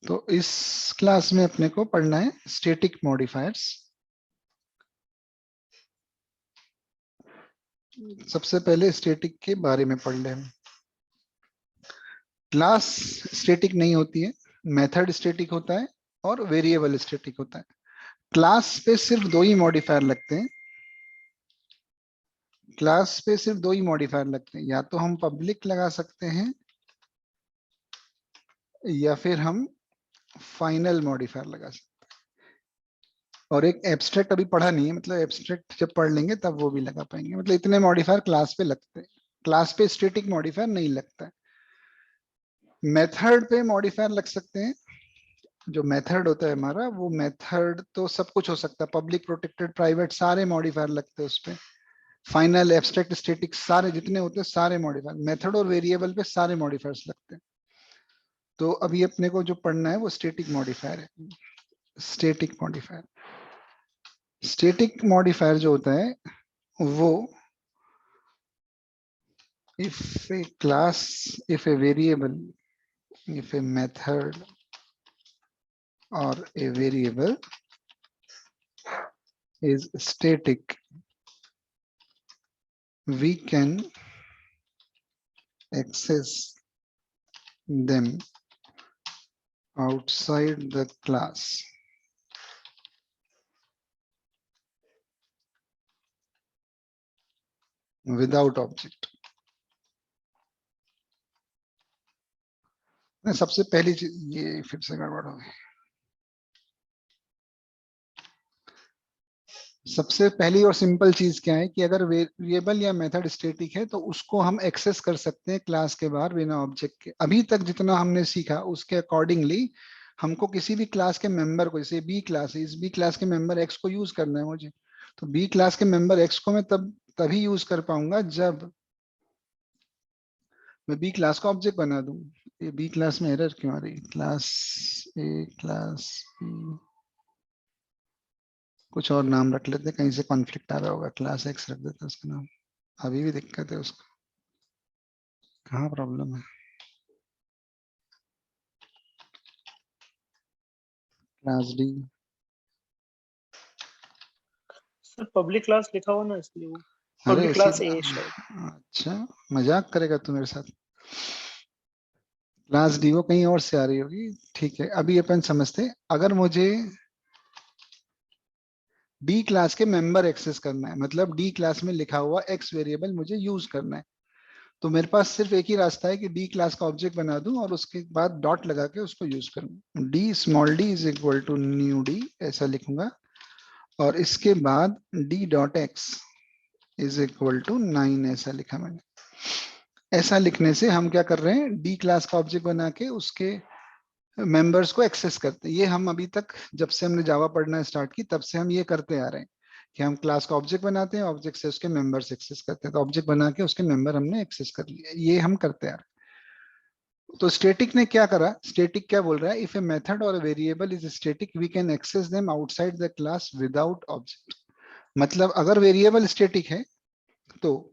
तो इस क्लास में अपने को पढ़ना है स्टैटिक मॉडिफायर्स। सबसे पहले स्टैटिक के बारे में पढ़ लें। क्लास स्टैटिक नहीं होती है, मेथड स्टैटिक होता है और वेरिएबल स्टैटिक होता है। क्लास पे सिर्फ दो ही मॉडिफायर लगते हैं। क्लास पे सिर्फ दो ही मॉडिफायर लगते हैं, या तो हम पब्लिक लगा सकते हैं या फिर हम फाइनल मॉडिफायर लगा सकते हैं। और एक एब्स्ट्रैक्ट अभी पढ़ा नहीं है, मतलब एब्स्ट्रैक्ट जब पढ़ लेंगे तब वो भी लगा पाएंगे। मतलब इतने मॉडिफायर क्लास पे लगते हैं, क्लास पे स्टैटिक मॉडिफायर नहीं लगता है। मेथड पे मॉडिफायर लग सकते हैं। जो मेथड होता है हमारा, वो मेथड तो सब कुछ हो सकता है, पब्लिक, प्रोटेक्टेड, प्राइवेट, सारे मॉडिफायर लगते हैं उस पे। फाइनल, एब्स्ट्रैक्ट, स्टैटिक, सारे जितने होते हैं सारे मॉडिफायर, मेथड और वेरिएबल पे सारे मॉडिफायर्स लगते हैं। तो अभी अपने को जो पढ़ना है वो स्टैटिक मॉडिफायर है। स्टैटिक मॉडिफायर, स्टैटिक मॉडिफायर जो होता है वो if a class, if a variable, if a method or a variable is static, we can access them outside the class without object. सबसे पहली चीज ये फिर से गड़बड़ हो गई। सबसे पहली और सिंपल चीज क्या है कि अगर वेरिएबल या मेथड स्टैटिक है तो उसको हम एक्सेस कर सकते हैं क्लास के बाहर बिना ऑब्जेक्ट के। अभी तक जितना हमने सीखा उसके अकॉर्डिंगली हमको किसी भी क्लास के मेंबर को, जैसे बी क्लास है, इस बी क्लास के मेंबर एक्स को यूज करना है मुझे, तो बी क्लास के मेंबर एक्स को मैं तभी यूज कर पाऊंगा जब मैं बी क्लास का ऑब्जेक्ट बना दूं। ये बी क्लास में एरर क्यों आ रही? क्लास ए, क्लास बी, कुछ और नाम रख लेते, कहीं से कॉन्फ्लिक्ट आ रहा होगा। क्लास एक्स रख देते उसका नाम। अभी भी दिक्कत है उसको, कहाँ प्रॉब्लम है? Class D, sir public class लिखा हुआ ना, इसलिए वो अरे पब्लिक उसी, क्लास ए शायद। अच्छा मजाक करेगा तू मेरे साथ। क्लास डी वो कहीं और से आ रही होगी। ठीक है, अभी अपन समझते हैं। अगर मुझे डी क्लास के मेंबर एक्सेस करना है, मतलब डी क्लास में लिखा हुआ एक्स वेरिएबल मुझे यूज करना है, तो मेरे पास सिर्फ एक ही रास्ता है कि डी क्लास का ऑब्जेक्ट बना दूं और उसके बाद डॉट लगा के उसको यूज करूं। D small d is equal to new D, ऐसा लिखूंगा। और इसके बाद d dot x is equal to 9, ऐसा लिखा मैंने। ऐसा लिखने से हम क्या कर रहे हैं, डी क्लास का ऑब्जेक्ट बना के उसके मेंबर्स को एक्सेस करते हैं। ये हम अभी तक जब से हमने जावा पढ़ना स्टार्ट की तब से हम ये करते आ रहे हैं कि हम क्लास का ऑब्जेक्ट बनाते हैं, ऑब्जेक्ट से उसके मेंबर्स एक्सेस करते हैं। तो ऑब्जेक्ट बना के उसके मेंबर हमने एक्सेस कर लिए, ये हम करते आ रहे हैं। तो स्टैटिक ने क्या करा, स्टैटिक क्या बोल रहा है, if a method or variable is static we can access them outside the class without object. मतलब अगर वेरिएबल स्टैटिक है तो,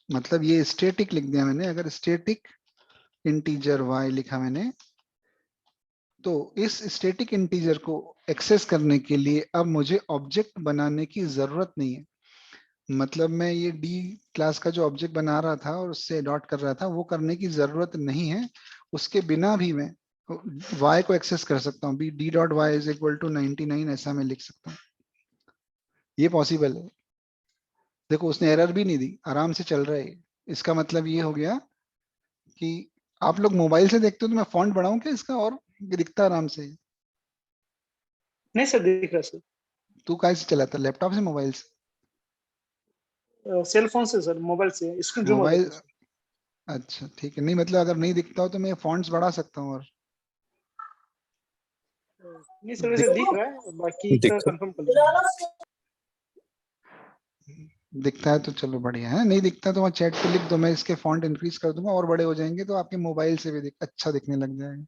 मतलब ये स्टैटिक लिख दिया मैंने, अगर स्टैटिक इंटीजर y लिखा मैंने, तो इस स्टैटिक इंटीजर को एक्सेस करने के लिए अब मुझे ऑब्जेक्ट बनाने की जरूरत नहीं है। मतलब मैं ये डी क्लास का जो ऑब्जेक्ट बना रहा था और उससे डॉट कर रहा था, वो करने की जरूरत नहीं है। उसके बिना भी मैं y को एक्सेस कर सकता हूँ। D dot y is equal to 99, ऐसा मैं लिख सकता हूँ। ये पॉसिबल है। देखो उसने एरर भी नहीं दी, आराम से चल रहा है। इसका मतलब ये हो गया कि आप लोग मोबाइल से देखते हो तो मैं फॉन्ट बढ़ाऊं क्या इसका, और ये दिखता आराम से? नहीं सर, दिख रहा है सर। तू कैसे से चलाता, लैपटॉप से, मोबाइल से? सेल फोन से सर, मोबाइल से स्क्रीन जूम हो मोबाइल, जाता है सर। अच्छा ठीक है। नहीं मतलब अगर नहीं दिखता हो तो मैं फॉन्ट्स बढ़ा सकता हूँ और नहीं सर, वैसे दिख, दिख रहा है, बाकी का दिख कंफर्म कर लीजिए। दिखता है तो चलो बढ़िया है, नहीं दिखता तो वहाँ चैट पे लिख दो, मैं इसके फॉन्ट इंक्रीज कर दूंगा और बड़े हो जाएंगे तो आपके मोबाइल से भी अच्छा दिखने लग जाएगा।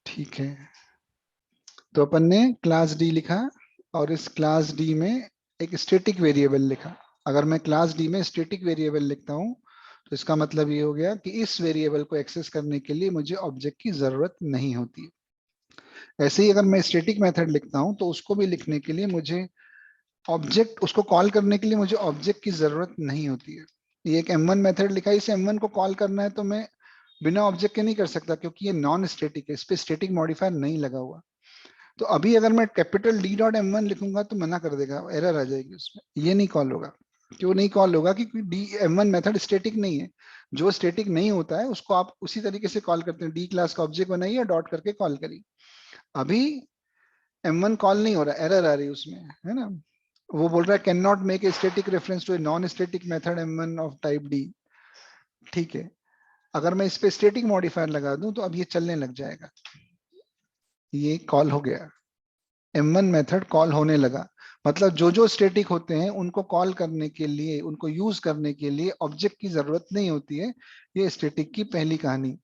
ठीक है, तो अपन ने क्लास डी लिखा और इस क्लास डी में एक स्टैटिक वेरिएबल लिखा। अगर मैं क्लास डी में स्टैटिक वेरिएबल लिखता हूँ तो इसका मतलब ये हो गया कि इस वेरिएबल को एक्सेस करने के लिए मुझे ऑब्जेक्ट की जरूरत नहीं होती है। ऐसे ही अगर मैं स्टैटिक मेथड लिखता हूं तो उसको भी लिखने के लिए मुझे ऑब्जेक्ट, उसको कॉल करने के लिए मुझे ऑब्जेक्ट की जरूरत नहीं होती है। ये एक M1 मेथड लिखा है, इस M1 को कॉल करना है तो मैं बिना ऑब्जेक्ट के नहीं कर सकता, क्योंकि ये नॉन स्टैटिक है, इस पे स्टैटिक मॉडिफायर नहीं लगा हुआ। तो अभी अगर मैं कैपिटल D डॉट M1 लिखूंगा तो मना कर देगा, एरर आ जाएगी उसमें, ये नहीं कॉल होगा। क्यों नहीं कॉल होगा? क्योंकि डी M1 मेथड स्टैटिक नहीं है। जो स्टैटिक नहीं होता है उसको आप उसी तरीके से कॉल करते हैं, डी क्लास का ऑब्जेक्ट बनाइए, डॉट करके कॉल करिए। अभी M1 कॉल नहीं हो रहा, एरर आ रही है उसमें, है ना। वो बोल रहा है can not make a static reference to a non static method M1 of type D. ठीक है, अगर मैं इस पे स्टैटिक मॉडिफायर लगा दूं तो अब ये चलने लग जाएगा, ये कॉल हो गया, M1 मेथड कॉल होने लगा। मतलब जो जो स्टैटिक होते हैं उनको कॉल करने के लिए, उनको यूज करने के लिए ऑब्जेक्ट की जरूरत नहीं होती है। ये स्टैटिक की पहली कहानी।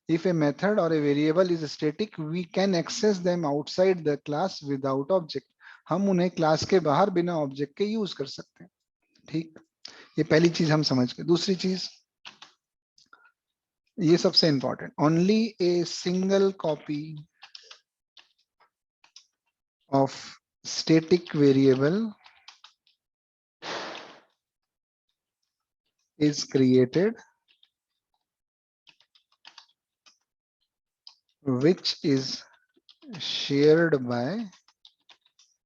If a method or a variable is static, we can access them outside the class without object. हम उन्हें क्लास के बाहर बिना ऑब्जेक्ट के यूज कर सकते हैं। ठीक, ये पहली चीज हम समझ गए। दूसरी चीज, ये सबसे important, only a single copy of static variable is created which is shared by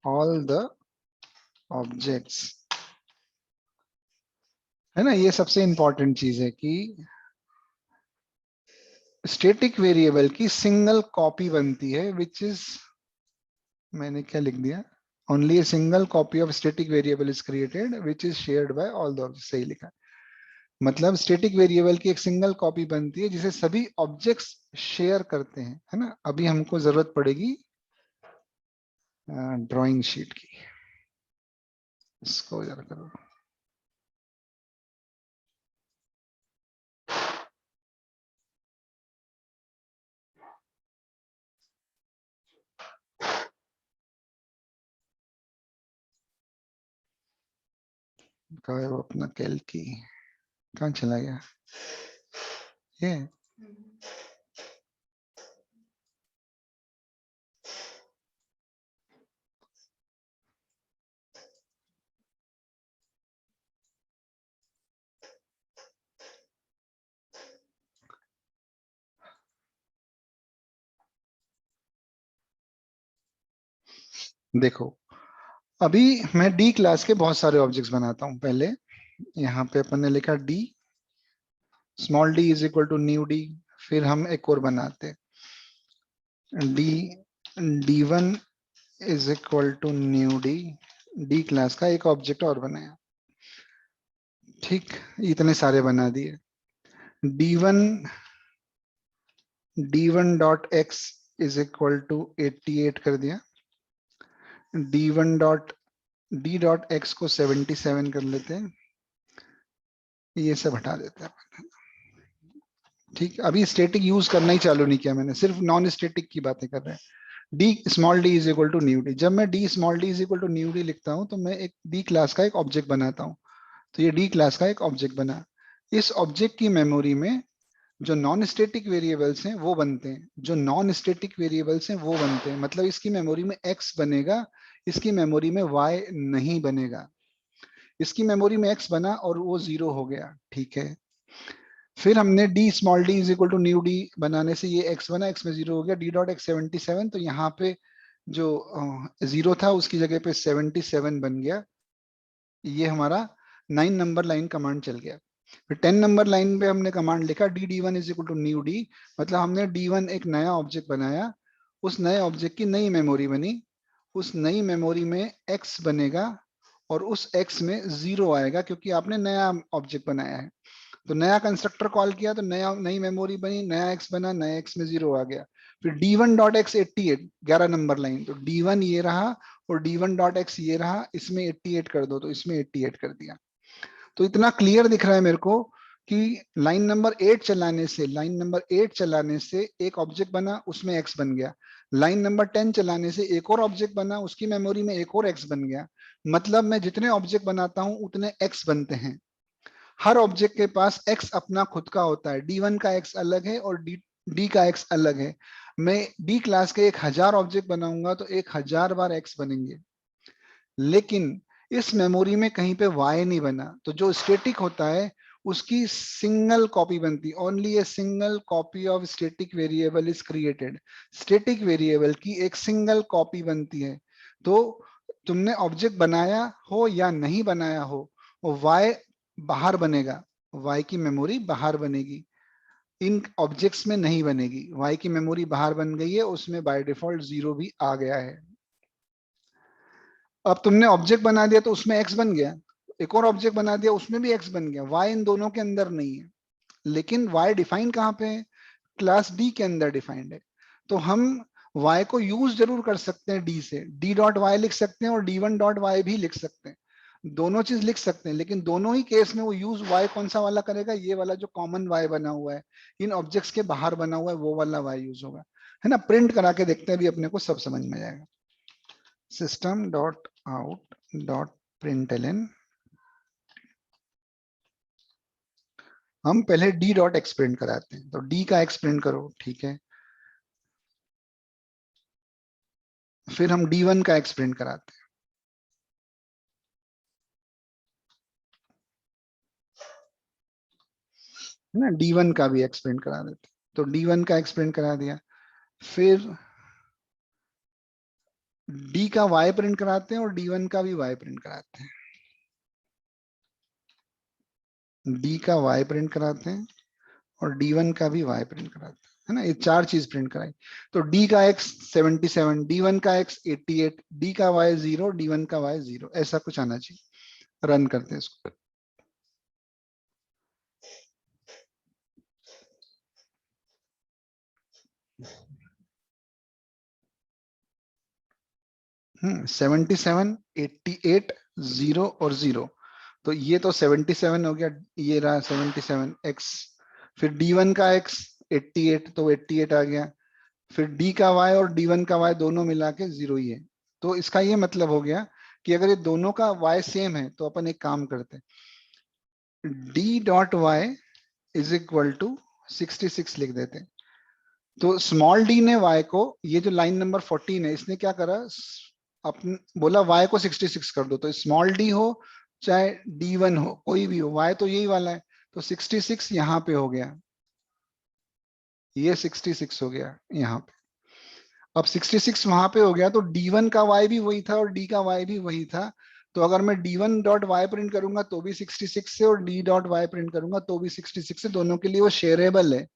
all the objects। है ना, ये सबसे इंपॉर्टेंट चीज है कि स्टैटिक वेरिएबल की सिंगल कॉपी बनती है, विच इज, मैंने क्या लिख दिया, only a single copy of static variable is created which is shared by all the objects. सही लिखा। मतलब स्टैटिक वेरिएबल की एक सिंगल कॉपी बनती है जिसे सभी ऑब्जेक्ट्स शेयर करते हैं, है ना। अभी हमको जरूरत पड़ेगी ड्राइंग शीट की, इसको जरा करो। कहाँ है वो अपना कैल्की, कहाँ चला गया ये? देखो, अभी मैं डी क्लास के बहुत सारे ऑब्जेक्ट्स बनाता हूं। पहले यहाँ पे अपन ने लिखा D, small d is equal to new D. फिर हम एक और बनाते हैं, D D1 is equal to new D. D class का एक ऑब्जेक्ट और बनाया। ठीक, इतने सारे बना दिए। D1 D1 dot x is equal to 88 कर दिया। D1 dot D dot x को 77 कर लेते हैं, ये सब हटा देते हैं। ठीक, अभी स्टैटिक यूज करना ही चालू नहीं किया मैंने, सिर्फ नॉन स्टैटिक की बातें कर रहे हैं। D small d is equal to new D. जब मैं D small d is equal to new D लिखता हूं तो मैं एक डी क्लास का एक ऑब्जेक्ट बनाता हूं। तो ये डी क्लास का एक ऑब्जेक्ट बना। इस ऑब्जेक्ट की मेमोरी में जो नॉन स्टैटिक वेरिएबल्स हैं वो बनते हैं, जो नॉन स्टैटिक वेरिएबल्स हैं वो बनते हैं। मतलब इसकी मेमोरी में x बनेगा, इसकी मेमोरी में y नहीं बनेगा। इसकी मेमोरी में x बना और वो 0 हो गया। ठीक है, फिर हमने D small d is equal to new D बनाने से ये x बना, x में 0 हो गया, डी डॉट एक्स 77। तो यहाँ पे जो 0 था उसकी जगह पे 77 बन गया। ये हमारा 9 नंबर लाइन कमांड चल गया। फिर 10 नंबर लाइन पे हमने कमांड लिखा D D1 is equal to new D. मतलब हमने D1 एक नया ऑब्जेक्ट बनाया, उस नए ऑब्जेक्ट की नई मेमोरी बनी, उस नई मेमोरी में x बनेगा और उस x में 0 आएगा क्योंकि आपने नया ऑब्जेक्ट बनाया है। तो नया कंस्ट्रक्टर कॉल किया तो नया नई मेमोरी बनी, नया x बना, नया x में 0 आ गया। फिर D1 dot x 88, 11 number line, तो D1 ये रहा और D1 डॉट एक्स ये रहा, इसमें 88 कर दो, तो इसमें 88 कर दिया। तो इतना क्लियर दिख रहा है मेरे को कि लाइन नंबर 8 चलाने से, लाइन नंबर 8 चलाने से एक ऑब्जेक्ट बना, उसमें x बन गया। लाइन नंबर 10 चलाने से एक और ऑब्जेक्ट बना, उसकी मेमोरी में एक और x बन गया। मतलब मैं जितने ऑब्जेक्ट बनाता हूं उतने x बनते हैं। हर ऑब्जेक्ट के पास x अपना खुद का होता है, D1 का x अलग है और D का x अलग है। मैं D क्लास के 1000 ऑब्जेक्ट बनाऊंगा तो 1000 बार x बनेंगे, लेकिन इस मेमोरी में कहीं पे y नहीं बना। तो जो स्टैटिक होता है उसकी सिंगल कॉपी बनती, only a single copy of static variable is created. Static variable की एक सिंगल कॉपी बनती है। तो तुमने ऑब्जेक्ट बनाया हो या नहीं बनाया हो, वो y बाहर बनेगा, y की मेमोरी बाहर बनेगी, इन ऑब्जेक्ट्स में नहीं बनेगी। y की मेमोरी बाहर बन गई है, उसमें बाय डिफॉल्ट 0 भी आ गया है। अब तुमने ऑब्जेक्ट बना दिया तो उसमें x बन गया, एक और ऑब्जेक्ट बना दिया उसमें भी x बन गया, y इन दोनों के अंदर नहीं है। लेकिन y डिफाइन कहाँ पे है? क्लास D के अंदर डिफाइंड है। तो हम y को यूज जरूर कर सकते हैं d से, d डॉट वाई लिख सकते हैं और d1 डॉट वाई भी लिख सकते हैं, दोनों चीज लिख सकते हैं। लेकिन दोनों ही केस में वो यूज y कौन सा वाला करेगा? ये वाला जो कॉमन y बना हुआ है, इन ऑब्जेक्ट्स के बाहर बना हुआ है, वो वाला y यूज होगा, है ना। प्रिंट करा के देखते हैं, अभी अपने को सब समझ में जाएगा। System dot out dot println, हम पहले डी डॉट एक्स प्रिंट कराते हैं, तो डी का एक्स प्रिंट करो, ठीक है। फिर हम D1 का एक्स प्रिंट कराते हैं, है ना। D1 का भी एक्स प्रिंट करा देते हैं, तो D1 का एक्स प्रिंट करा दिया। फिर D का Y प्रिंट कराते हैं और D1 का भी Y प्रिंट कराते हैं। D का Y प्रिंट कराते हैं और D1 का भी Y प्रिंट कराते हैं, है ना। ये चार चीज प्रिंट कराई। तो D का X 77, D1 का X 88, D का Y 0, D1 का Y 0, ऐसा कुछ आना चाहिए। रन करते हैं इसको। 77, 88, 0 और 0। तो ये तो 77 हो गया, ये रहा 77 x। फिर D1 का x 88, तो 88 आ गया। फिर D का y और D1 का y दोनों मिला के 0 ही है। तो इसका ये मतलब हो गया कि अगर ये दोनों का y सेम है तो अपन एक काम करते हैं, D dot y is equal to 66 लिख देते हैं। तो स्मॉल d ने y को, ये जो लाइन नंबर 14 है, इसने क्या करा, अपन बोला y को 66 कर दो। तो स्मॉल d हो चाहे D1 हो, कोई भी हो, y तो यही वाला है। तो 66 यहाँ पे हो गया, ये 66 हो गया यहाँ पे। अब 66 वहां पे हो गया, तो D1 का y भी वही था और D का y भी वही था। तो अगर मैं D1 डॉट वाई प्रिंट करूंगा तो भी 66 से, और D डॉट वाई प्रिंट करूंगा तो भी 66 से, दोनों के लिए वो शेयरेबल है।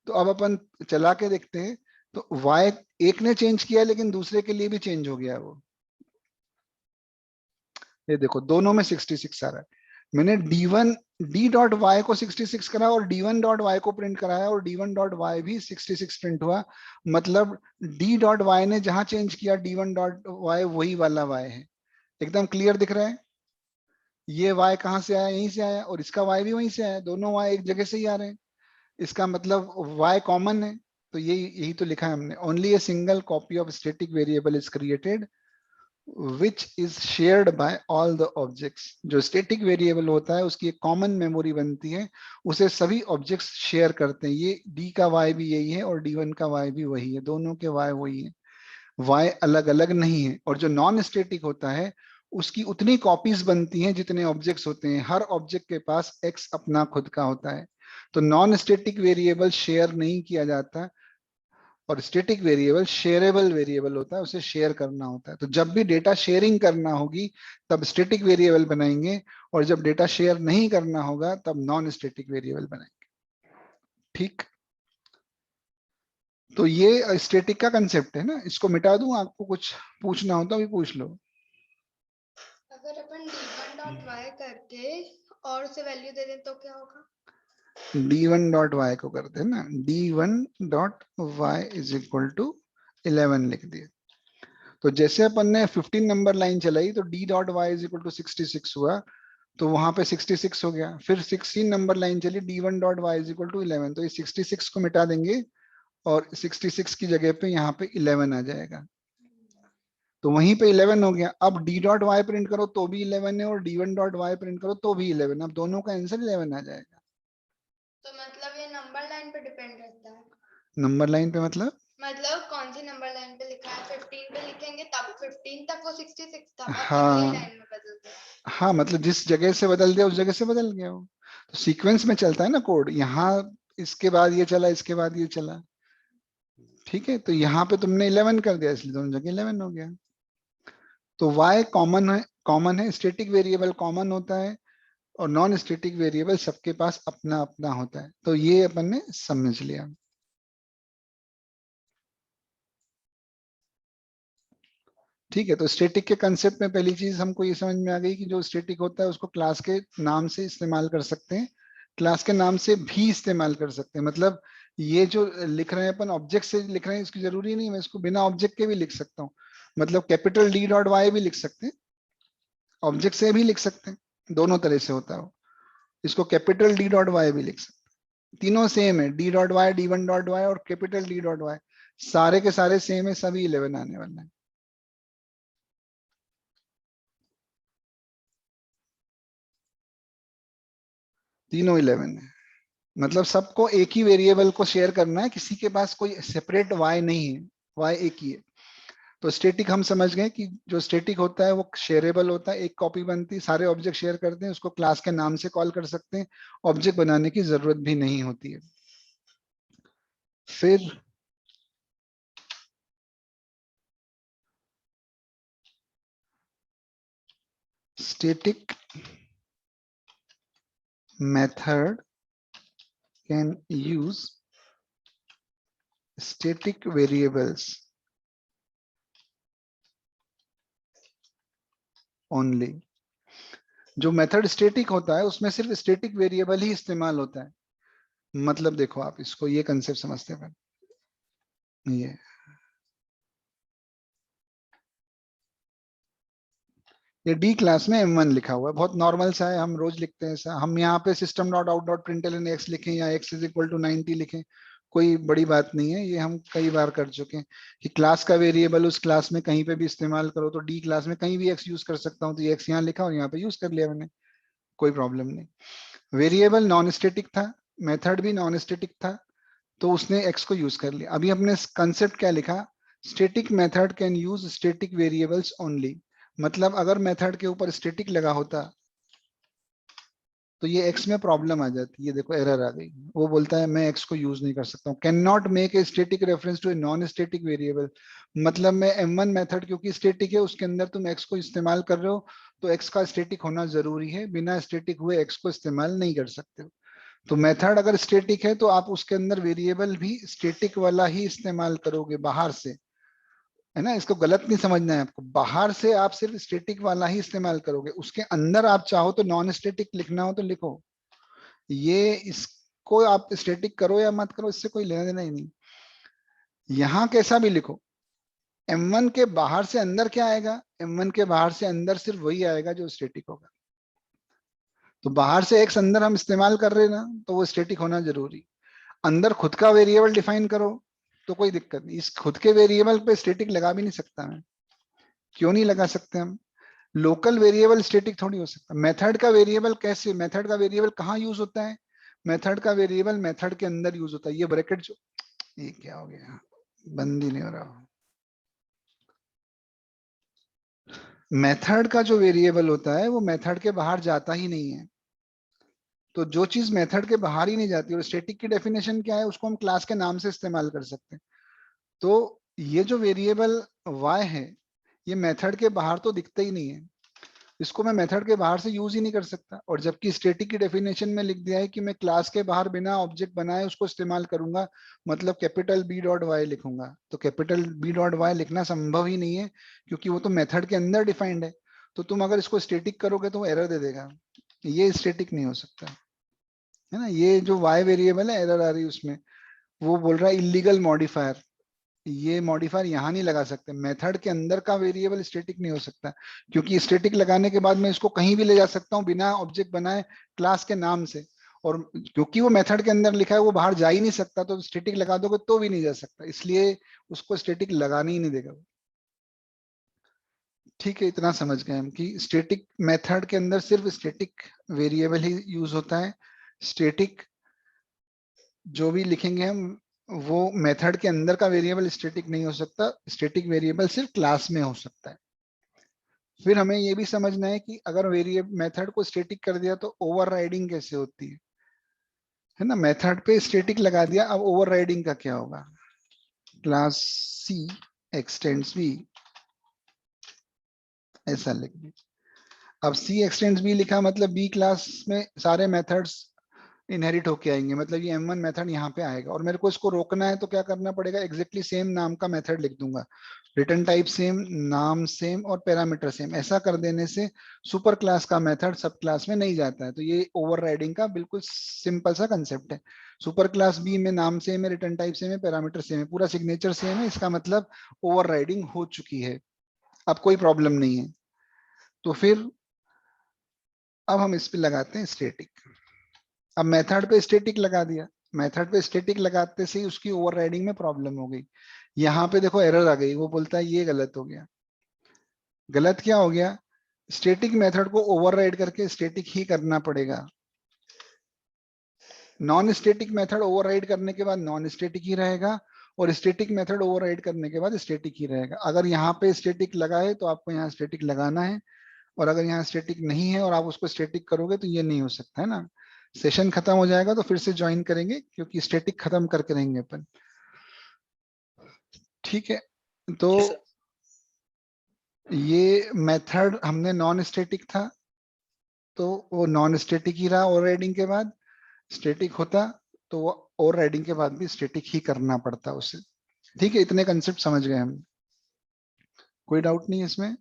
तो अब अपन चला के देखते हैं, तो y एक ने चेंज किया लेकिन दूसरे के लिए भी चेंज हो गया वो। ये देखो दोनों में 66 आ रहा है। मैंने D1 D डॉट वाई को 66 करा और D1 डॉट वाई को प्रिंट कराया और D1 डॉट वाई भी 66 प्रिंट हुआ। मतलब D डॉट वाई ने जहां चेंज किया D1 डॉट वाई वही वाला y है। एकदम क्लियर दिख रहा है। ये y कहाँ से आया? यहीं से आया, और इसका y भी वहीं से आया, दोनों y एक जगह से ही आ रहे हैं। इसका मतलब y कॉमन है। तो यही तो लिखा है हमने, only a single copy of static variable is created which is shared by all the objects। जो स्टैटिक वेरिएबल होता है उसकी एक कॉमन मेमोरी बनती है, उसे सभी ऑब्जेक्ट्स शेयर करते हैं। ये D का y भी यही है और D1 का y भी वही है, दोनों के y वही है, y अलग अलग नहीं है। और जो नॉन स्टैटिक होता है उसकी उतनी कॉपीज बनती हैं जितने ऑब्जेक्ट्स होते हैं, हर ऑब्जेक्ट के पास x अपना खुद का होता है। तो नॉन स्टैटिक वेरिएबल शेयर नहीं किया जाता, और स्टैटिक वेरिएबल शेयरेबल वेरिएबल होता है, उसे शेयर करना होता है। तो जब भी डेटा शेयरिंग करना होगी तब स्टैटिक वेरिएबल बनाएंगे, और जब डेटा शेयर नहीं करना होगा तब नॉन स्टैटिक वेरिएबल बनाएंगे। ठीक, तो ये स्टैटिक का कंसेप्ट है ना। इसको मिटा दूं, आपको कुछ पूछना हो तो भी पूछ लो। अगर अपन d1 डॉट वाई करके और से वैल्यू दे दें तो क्या होगा? D1 डॉट वाई को करते हैं ना, D1 dot y is equal to 11 लिख दिए। तो जैसे अपन ने 15 नंबर लाइन चलाई तो D dot y is equal to 66 हुआ, तो वहां पे 66 हो गया। फिर 16 नंबर लाइन चली, D1 dot y is equal to 11, तो ये 66 को मिटा देंगे और 66 की जगह पे यहाँ पे 11 आ जाएगा। तो वहीं पे 11 हो गया। अब डी डॉट वाई प्रिंट करो तो भी 11 है, और डी1 डॉट वाई प्रिंट करो तो भी 11। अब दोनों का आंसर 11 आ जाएगा। तो मतलब ये नंबर लाइन पे डिपेंड रहता है। नंबर लाइन पे मतलब कौन सी नंबर लाइन पे लिखा है, 15 पे लिखेंगे तब 15 तक वो 66 था और अगली हाँ लाइन में बदल गया। हाँ, मतलब जिस जगह से बदल दिया उस जगह से बदल गया वो। तो सीक्वेंस में चलता है ना कोड, यहाँ इसके बाद ये चला, इसके बाद ये चला। ठीक है, तो यहाँ पे तुमने 11 कर दिया, इसलिए दोनों जगह 11 हो गया। तो y कॉमन है, स्टैटिक वेरिएबल कॉमन होता है, और नॉन स्टैटिक वेरिएबल सबके पास अपना अपना होता है। तो ये अपन ने समझ लिया। ठीक है, तो स्टैटिक के कंसेप्ट में पहली चीज हमको ये समझ में आ गई कि जो स्टैटिक होता है उसको क्लास के नाम से इस्तेमाल कर सकते हैं, क्लास के नाम से भी इस्तेमाल कर सकते हैं। मतलब ये जो लिख रहे हैं अपन ऑब्जेक्ट से लिख रहे हैं, इसकी जरूरी नहीं, मैं इसको बिना ऑब्जेक्ट के भी लिख सकता हूँ। मतलब कैपिटल डी डॉट वाई भी लिख सकते हैं, ऑब्जेक्ट से भी लिख सकते हैं, दोनों तरह से होता है वो। इसको कैपिटल डी डॉट वाई भी लिख सकते हैं, तीनों सेम है, d dot y, d one dot y और कैपिटल डी डॉट वाई, सारे के सारे सेम है, सभी 11 आने वाले हैं। तीनों 11 है, मतलब सबको एक ही वेरिएबल को शेयर करना है, किसी के पास कोई सेपरेट वाई नहीं है, वाई एक ही है। तो स्टैटिक हम समझ गए कि जो स्टैटिक होता है वो शेयरेबल होता है, एक कॉपी बनती है, सारे ऑब्जेक्ट शेयर करते हैं, उसको क्लास के नाम से कॉल कर सकते हैं, ऑब्जेक्ट बनाने की जरूरत भी नहीं होती है। फिर static method can use static variables only. जो मेथड स्टैटिक होता है उसमें सिर्फ स्टैटिक वेरिएबल ही इस्तेमाल होता है। मतलब देखो, आप इसको ये कंसेप्ट समझते हैं, ये डी क्लास में M1 लिखा हुआ है, बहुत नॉर्मल सा है, हम रोज लिखते हैं ऐसा। हम यहाँ पे system dot out dot println x लिखें या x इज इक्वल टू 90 लिखें, कोई बड़ी बात नहीं है, ये हम कई बार कर चुके हैं कि क्लास का वेरिएबल उस क्लास में कहीं पे भी इस्तेमाल करो। तो डी क्लास में कहीं भी x यूज कर सकता हूँ, तो ये x यहाँ लिखा और यहाँ पे यूज कर लिया मैंने, कोई प्रॉब्लम नहीं। वेरिएबल नॉन स्टेटिक था, मेथड भी नॉन स्टेटिक था, तो उसने x को यूज कर लिया। अभी हमने कंसेप्ट क्या लिखा, static method can use static variables only. मतलब अगर मेथड के ऊपर स्टैटिक लगा होता तो ये x में प्रॉब्लम आ जाती, ये देखो एरर आ गई, वो बोलता है मैं x को यूज नहीं कर सकता हूँ, can not make a static reference to a non static variable. मतलब मैं M1 मेथड क्योंकि स्टैटिक है, उसके अंदर तुम x को इस्तेमाल कर रहे हो, तो x का स्टैटिक होना जरूरी है, बिना स्टैटिक हुए x को इस्तेमाल नहीं कर सकते हो। तो मेथड अगर स्टैटिक है तो आप उसके अंदर वेरिएबल भी स्टैटिक वाला ही इस्तेमाल करोगे बाहर से, है ना। इसको गलत नहीं समझना है आपको, बाहर से आप सिर्फ स्टैटिक वाला ही इस्तेमाल करोगे, उसके अंदर आप चाहो तो नॉन स्टैटिक लिखना हो तो लिखो। ये इसको आप स्टैटिक करो या मत करो, इससे कोई लेना देना ही नहीं। यहां कैसा भी लिखो, M1 के बाहर से अंदर क्या आएगा, M1 के बाहर से अंदर सिर्फ वही आएगा जो स्टैटिक होगा। तो बाहर से एक्स अंदर हम इस्तेमाल कर रहे हैं ना, तो वो स्टैटिक होना जरूरी। अंदर खुद का वेरिएबल डिफाइन करो तो कोई दिक्कत नहीं, इस खुद के वेरिएबल पे स्टैटिक लगा भी नहीं सकता मैं। क्यों नहीं लगा सकते हम, लोकल वेरिएबल स्टैटिक थोड़ी हो सकता। मेथड का वेरिएबल कैसे, मेथड का वेरिएबल कहाँ यूज होता है, मेथड का वेरिएबल मेथड के अंदर यूज होता है। ये ब्रैकेट जो, ये क्या हो गया, बंद ही नहीं हो रहा। मेथड का जो वेरिएबल होता है वो मेथड के बाहर जाता ही नहीं है। तो जो चीज मेथड के बाहर ही नहीं जाती, और स्टैटिक की डेफिनेशन क्या है, उसको हम क्लास के नाम से इस्तेमाल कर सकते हैं। तो ये जो वेरिएबल y है, ये मेथड के बाहर तो दिखता ही नहीं है, इसको मैं मेथड के बाहर से यूज ही नहीं कर सकता। और जबकि स्टैटिक की डेफिनेशन में लिख दिया है कि मैं क्लास के बाहर बिना ऑब्जेक्ट बनाए उसको इस्तेमाल करूंगा, मतलब कैपिटल बी डॉट वाई लिखूंगा। तो कैपिटल बी डॉट वाई लिखना संभव ही नहीं है, क्योंकि वो तो मेथड के अंदर डिफाइंड है। तो तुम अगर इसको स्टैटिक करोगे तो वो एरर दे देगा, ये स्टैटिक नहीं हो सकता, है ना। ये जो y वेरिएबल है, एरर आ रही है उसमें, वो बोल रहा है इलीगल मॉडिफायर। ये मॉडिफायर यहाँ नहीं लगा सकते, मेथड के अंदर का वेरिएबल स्टैटिक नहीं हो सकता, क्योंकि स्टैटिक लगाने के बाद मैं इसको कहीं भी ले जा सकता हूँ बिना ऑब्जेक्ट बनाए क्लास के नाम से। और क्योंकि वो मेथड के अंदर लिखा है वो बाहर जा ही नहीं सकता, तो स्टैटिक लगा दोगे तो भी नहीं जा सकता, इसलिए उसको स्टैटिक लगाने ही नहीं देगा। ठीक है, इतना समझ गए हम कि स्टैटिक मेथड के अंदर सिर्फ स्टैटिक वेरिएबल ही यूज होता है। स्टैटिक जो भी लिखेंगे हम वो मेथड के अंदर का वेरिएबल स्टैटिक नहीं हो सकता, स्टैटिक वेरिएबल सिर्फ क्लास में हो सकता है। फिर हमें ये भी समझना है कि अगर वेरिएबल मेथड को स्टैटिक कर दिया तो ओवरराइडिंग कैसे होती है ना। मेथड पे स्टैटिक लगा दिया, अब ओवरराइडिंग का क्या होगा। क्लास सी एक्सटेंड्स बी, ऐसा लिख दिया। अब सी एक्सटेंड्स बी लिखा मतलब बी क्लास में सारे मेथड्स इनहेरिट होके आएंगे, मतलब ये M1 मेथड यहाँ पे आएगा और मेरे को इसको रोकना है तो क्या करना पड़ेगा, एग्जैक्टली सेम नाम का मेथड लिख दूंगा, रिटर्न टाइप सेम, नाम सेम और पैरामीटर सेम। ऐसा कर देने से सुपर क्लास का मेथड सब क्लास में नहीं जाता है। तो ये ओवरराइडिंग का बिल्कुल सिंपल सा कंसेप्ट है। सुपर क्लास बी में नाम सेम है, रिटर्न टाइप सेम है, पैरामीटर सेम है, पूरा सिग्नेचर सेम है, इसका मतलब ओवरराइडिंग हो चुकी है, अब कोई प्रॉब्लम नहीं है। तो फिर अब हम इस पे लगाते हैं स्टैटिक। अब मेथड पे स्टैटिक लगा दिया, मेथड पे स्टैटिक लगाते से ही उसकी ओवरराइडिंग में प्रॉब्लम हो गई। यहाँ पे देखो एरर आ गई, वो बोलता है ये गलत हो गया। गलत क्या हो गया, स्टैटिक मेथड को ओवरराइड करके स्टैटिक ही करना पड़ेगा। नॉन स्टैटिक मेथड ओवरराइड करने के बाद नॉन स्टैटिक ही रहेगा और स्टैटिक मेथड ओवरराइड करने के बाद स्टैटिक ही रहेगा। अगर यहाँ पे स्टैटिक लगा है तो आपको यहाँ स्टैटिक लगाना है, और अगर यहाँ स्टैटिक नहीं है और आप उसको स्टैटिक करोगे तो ये नहीं हो सकता है ना। सेशन खत्म हो जाएगा तो फिर से ज्वाइन करेंगे क्योंकि स्टैटिक खत्म करके रहेंगे अपन। ठीक है, तो जी सर। ये मेथड हमने नॉन स्टैटिक था तो वो नॉन स्टैटिक ही रहा ओवरराइडिंग के बाद। स्टैटिक होता तो वो ओवरराइडिंग के बाद भी स्टैटिक ही करना पड़ता उसे। ठीक है, इतने कंसेप्ट समझ गए हम, कोई डाउट नहीं है इसमें।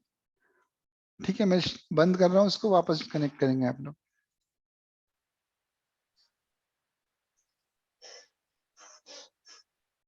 ठीक है, मैं बंद कर रहा हूँ इसको, वापस कनेक्ट करेंगे आप लोग।